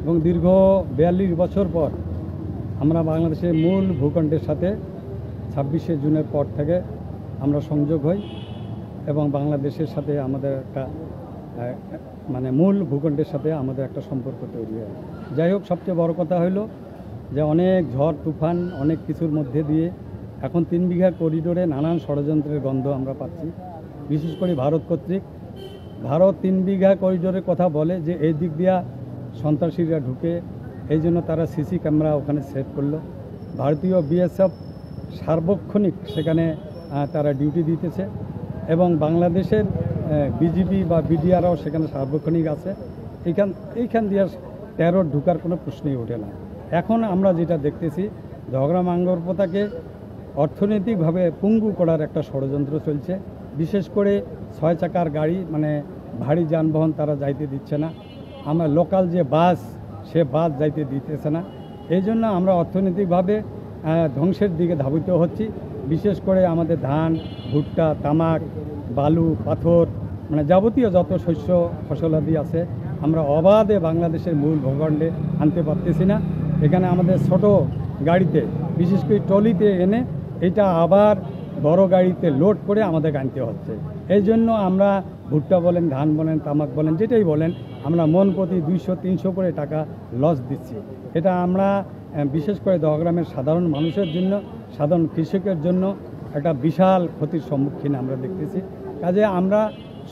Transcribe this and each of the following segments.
এবং দীর্ঘ 42 বছর পর আমরা বাংলাদেশের মূল ভূখণ্ডের সাথে 26শে জুনের পর থেকে আমরা সংযোগ হই এবং বাংলাদেশের সাথে আমাদের একটা মানে মূল ভূখণ্ডের সাথে আমাদের একটা সম্পর্ক তৈরি হয়। যাই হোক, সবচেয়ে বড় কথা হলো যে অনেক ঝড় তুফান অনেক কিছুর মধ্যে দিয়ে এখন 3 বিঘা করিডোরে নানান ষড়যন্ত্রের গন্ধ আমরা পাচ্ছি। বিশেষ করে ভারত কর্তৃক 3 বিঘা করিডোরের কথা বলে যে এই দিক দিয়া সন্ত্রাসীরা ঢুকে, এই জন্য তারা সিসি ক্যামেরা ওখানে সেট করলো। ভারতীয় বিএসএফ সার্বক্ষণিক সেখানে তারা ডিউটি দিতেছে এবং বাংলাদেশের বিজিবি বা বিডিআরও সেখানে সার্বক্ষণিক আছে। এইখান দিয়ে টেরর ঢুকার কোনো প্রশ্নই ওঠে না। এখন আমরা যেটা দেখতেছি, ঝগড়া মাঙ্গরপোতাকে অর্থনৈতিকভাবে পঙ্গু করার একটা ষড়যন্ত্র চলছে। বিশেষ করে 6 চাকার গাড়ি মানে ভারী যানবাহন তারা যাইতে দিচ্ছে না। আমরা লোকাল যে বাস, সে বাস যাইতে দিতেছে না। এই জন্য আমরা অর্থনৈতিকভাবে ধ্বংসের দিকে ধাবিত হচ্ছি। বিশেষ করে আমাদের ধান, ভুট্টা, তামাক, বালু, পাথর মানে যাবতীয় যত শস্য ফসলাদি আছে আমরা অবাধে বাংলাদেশের মূল ভূখণ্ডে আনতে পারতেছি না। এখানে আমাদের ছোট গাড়িতে, বিশেষ করে ট্রলিতে এনে এটা আবার বড় গাড়িতে লোড করে আমাদের আনতে হচ্ছে। এই জন্য আমরা ভুট্টা বলেন, ধান বলেন, তামাক বলেন, যেটাই বলেন, আমরা মন প্রতি 200-300 করে টাকা লস দিচ্ছি। এটা আমরা বিশেষ করে দহগ্রামের সাধারণ মানুষের জন্য, সাধারণ কৃষকের জন্য একটা বিশাল ক্ষতির সম্মুখীন আমরা দেখতেছি। কাজে আমরা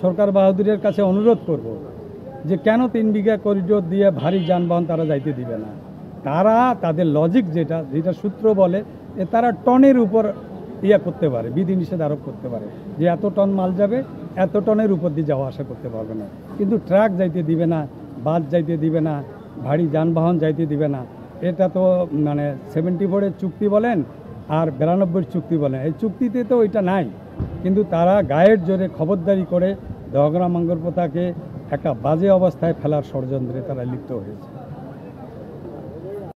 সরকার বাহাদুরের কাছে অনুরোধ করব যে কেন 3 বিঘা করিডোর দিয়ে ভারী যানবাহন তারা যাইতে দিবে না। তারা তাদের লজিক যেটা সূত্র বলে যে তারা টনের উপর করতে পারে, বিধিনিষেধ আরোপ করতে পারে যে এত টন মাল যাবে, এত টনের উপর দিয়ে যাওয়া আসা করতে পারবে না। কিন্তু ট্রাক যাইতে দিবে না, বাস যাইতে দিবে না, ভারী যানবাহন যাইতে দিবে না। এটা তো মানে 74-এর চুক্তি বলেন আর 92-এর চুক্তি বলেন, এই চুক্তিতে তো ওইটা নাই। কিন্তু তারা গায়ের জোরে খবরদারি করে ঝগড়া মাঙ্গরপোতাকে একটা বাজে অবস্থায় ফেলার ষড়যন্ত্রে তারা লিপ্ত হয়েছে।